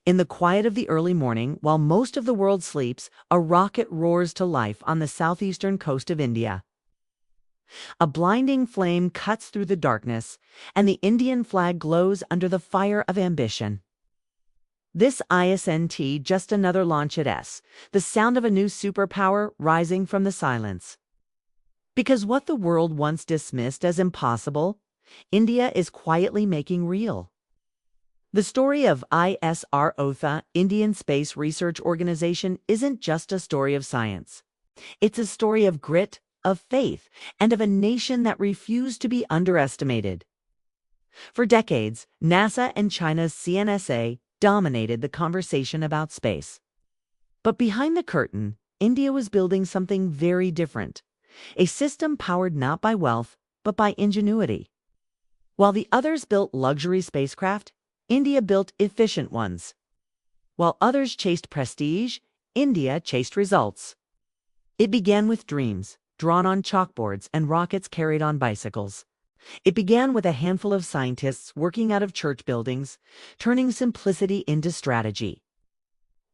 In the quiet of the early morning, while most of the world sleeps, a rocket roars to life on the southeastern coast of India. A blinding flame cuts through the darkness, and the Indian flag glows under the fire of ambition. This isn't just another launch at S, the sound of a new superpower rising from the silence. Because what the world once dismissed as impossible, India is quietly making real. The story of ISRO, the Indian Space Research Organization, isn't just a story of science. It's a story of grit, of faith, and of a nation that refused to be underestimated. For decades, NASA and China's CNSA dominated the conversation about space. But behind the curtain, India was building something very different, a system powered not by wealth, but by ingenuity. While the others built luxury spacecraft, India built efficient ones. While others chased prestige, India chased results. It began with dreams, drawn on chalkboards and rockets carried on bicycles. It began with a handful of scientists working out of church buildings, turning simplicity into strategy.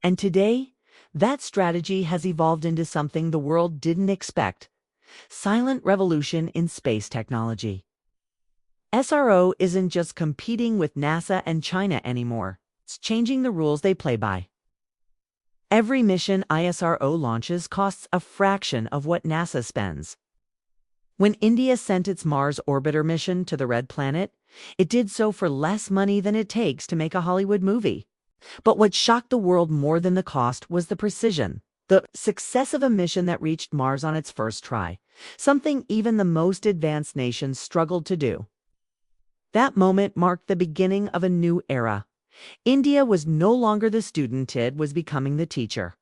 And today, that strategy has evolved into something the world didn't expect: silent revolution in space technology. SRO isn't just competing with NASA and China anymore. It's changing the rules they play by. Every mission ISRO launches costs a fraction of what NASA spends. When India sent its Mars orbiter mission to the Red Planet, it did so for less money than it takes to make a Hollywood movie. But what shocked the world more than the cost was the precision, the success of a mission that reached Mars on its first try, something even the most advanced nations struggled to do. That moment marked the beginning of a new era. India was no longer the student, it was becoming the teacher.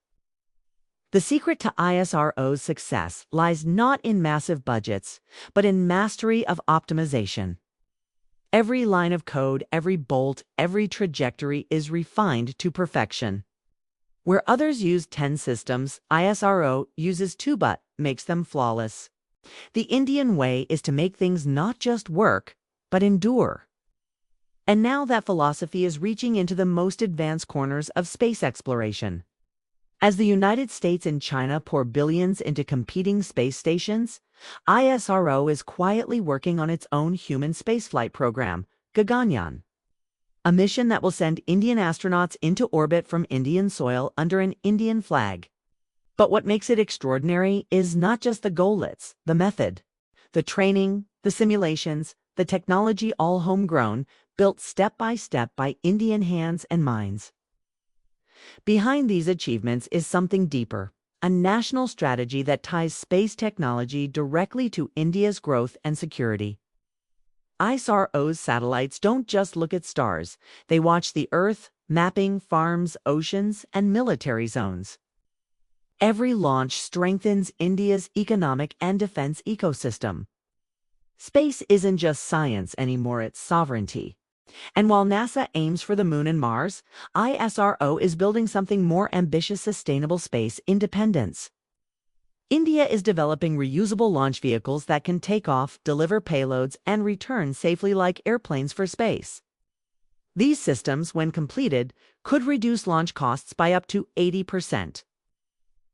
The secret to ISRO's success lies not in massive budgets, but in mastery of optimization. Every line of code, every bolt, every trajectory is refined to perfection. Where others use 10 systems, ISRO uses 2 but makes them flawless. The Indian way is to make things not just work, but endure. And now that philosophy is reaching into the most advanced corners of space exploration. As the United States and China pour billions into competing space stations, ISRO is quietly working on its own human spaceflight program, Gaganyaan, a mission that will send Indian astronauts into orbit from Indian soil under an Indian flag. But what makes it extraordinary is not just the goal, it's the method. The training, the simulations, the technology, all homegrown, built step by Indian hands and minds. Behind these achievements is something deeper, a national strategy that ties space technology directly to India's growth and security. ISRO's satellites don't just look at stars, they watch the Earth, mapping farms, oceans, and military zones. Every launch strengthens India's economic and defense ecosystem. Space isn't just science anymore, it's sovereignty. And while NASA aims for the Moon and Mars, ISRO is building something more ambitious: sustainable space independence. India is developing reusable launch vehicles that can take off, deliver payloads, and return safely like airplanes for space. These systems, when completed, could reduce launch costs by up to 80%.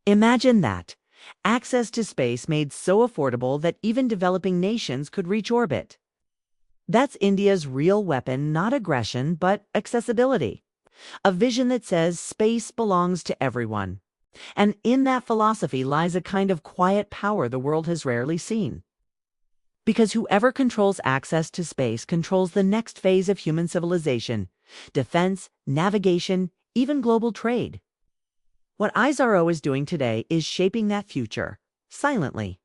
Imagine that. Access to space made so affordable that even developing nations could reach orbit. That's India's real weapon, not aggression, but accessibility. A vision that says space belongs to everyone. And in that philosophy lies a kind of quiet power the world has rarely seen. Because whoever controls access to space controls the next phase of human civilization: defense, navigation, even global trade. What ISRO is doing today is shaping that future, silently.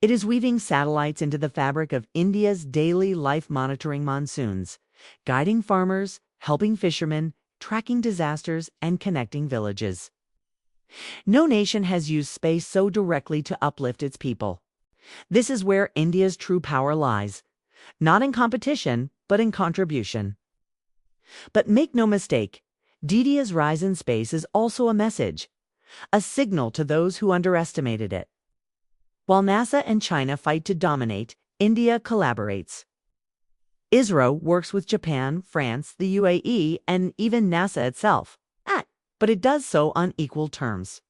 It is weaving satellites into the fabric of India's daily life, monitoring monsoons, guiding farmers, helping fishermen, tracking disasters, and connecting villages. No nation has used space so directly to uplift its people. This is where India's true power lies, not in competition, but in contribution. But make no mistake, India's rise in space is also a message, a signal to those who underestimated it. While NASA and China fight to dominate, India collaborates. ISRO works with Japan, France, the UAE, and even NASA itself. But it does so on equal terms.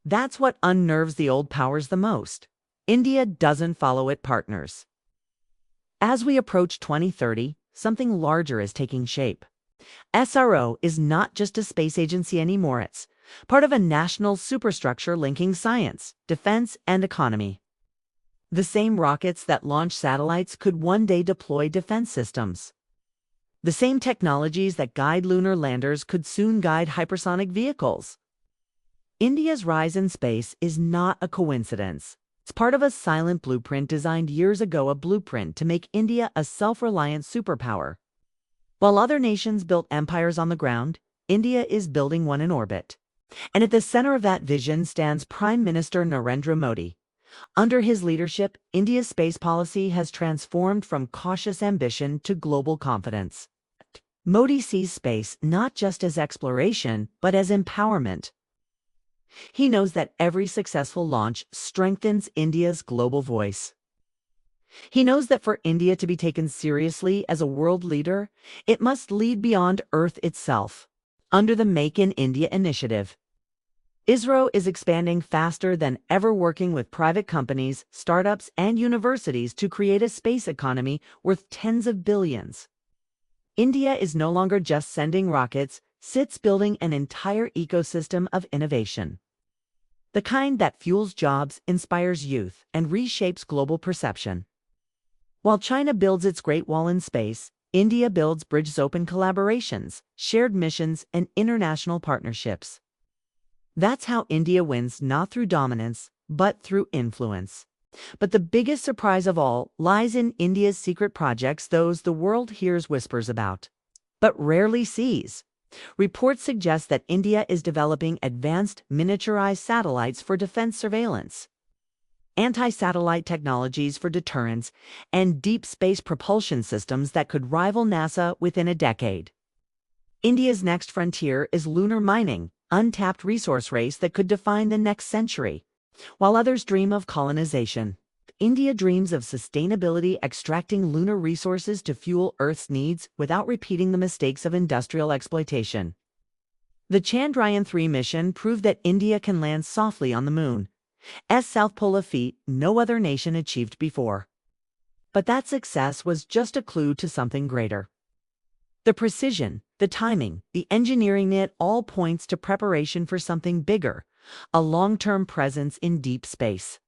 That's what unnerves the old powers the most. India doesn't follow its partners. As we approach 2030, something larger is taking shape. ISRO is not just a space agency anymore, it's part of a national superstructure linking science, defense, and economy. The same rockets that launch satellites could one day deploy defense systems. The same technologies that guide lunar landers could soon guide hypersonic vehicles. India's rise in space is not a coincidence. It's part of a silent blueprint designed years ago, a blueprint to make India a self-reliant superpower. While other nations built empires on the ground, India is building one in orbit. And at the center of that vision stands Prime Minister Narendra Modi. Under his leadership, India's space policy has transformed from cautious ambition to global confidence. Modi sees space not just as exploration, but as empowerment. He knows that every successful launch strengthens India's global voice. He knows that for India to be taken seriously as a world leader, it must lead beyond Earth itself. Under the Make in India initiative, ISRO is expanding faster than ever, working with private companies, startups, and universities to create a space economy worth tens of billions. India is no longer just sending rockets, it's building an entire ecosystem of innovation. The kind that fuels jobs, inspires youth, and reshapes global perception. While China builds its Great Wall in space, India builds bridges, open collaborations, shared missions, and international partnerships. That's how India wins, not through dominance, but through influence. But the biggest surprise of all lies in India's secret projects, those the world hears whispers about, but rarely sees. Reports suggest that India is developing advanced miniaturized satellites for defense surveillance, anti-satellite technologies for deterrence, and deep space propulsion systems that could rival NASA within a decade. India's next frontier is lunar mining, untapped resource race that could define the next century. While others dream of colonization, India dreams of sustainability, extracting lunar resources to fuel Earth's needs without repeating the mistakes of industrial exploitation. The Chandrayaan-3 mission proved that India can land softly on the moon, a South Pole feat no other nation achieved before. But that success was just a clue to something greater. The precision, the timing, the engineering, it all points to preparation for something bigger, a long-term presence in deep space.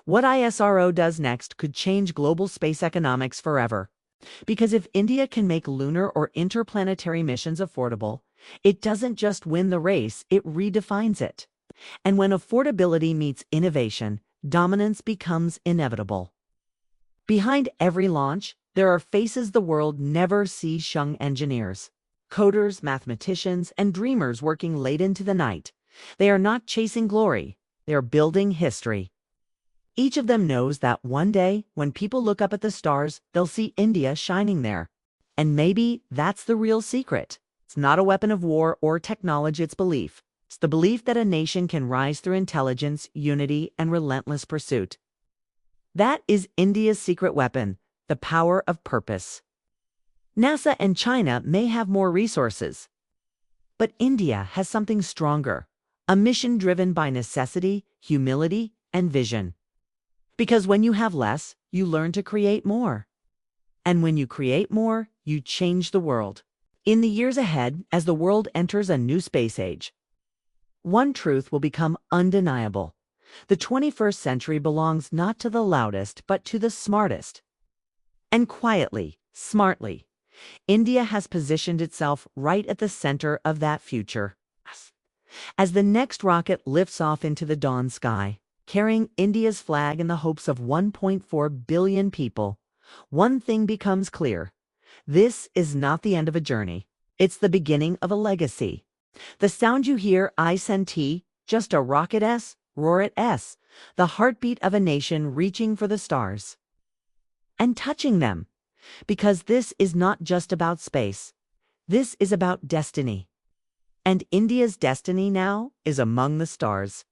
What ISRO does next could change global space economics forever. Because if India can make lunar or interplanetary missions affordable, it doesn't just win the race, it redefines it. And when affordability meets innovation, dominance becomes inevitable. Behind every launch, there are faces the world never sees: young engineers, coders, mathematicians, and dreamers working late into the night. They are not chasing glory, they are building history. Each of them knows that one day, when people look up at the stars, they'll see India shining there. And maybe that's the real secret. It's not a weapon of war or technology, it's belief. It's the belief that a nation can rise through intelligence, unity, and relentless pursuit. That is India's secret weapon, the power of purpose. NASA and China may have more resources, but India has something stronger, a mission driven by necessity, humility, and vision. Because when you have less, you learn to create more. And when you create more, you change the world. In the years ahead, as the world enters a new space age, one truth will become undeniable. The 21st century belongs not to the loudest, but to the smartest. And quietly, smartly, India has positioned itself right at the center of that future. As the next rocket lifts off into the dawn sky, carrying India's flag in the hopes of 1.4 billion people, one thing becomes clear. This is not the end of a journey. It's the beginning of a legacy. The sound you hear, ISNT, just a rocket S, roar it S, the heartbeat of a nation reaching for the stars and touching them. Because this is not just about space. This is about destiny. And India's destiny now is among the stars.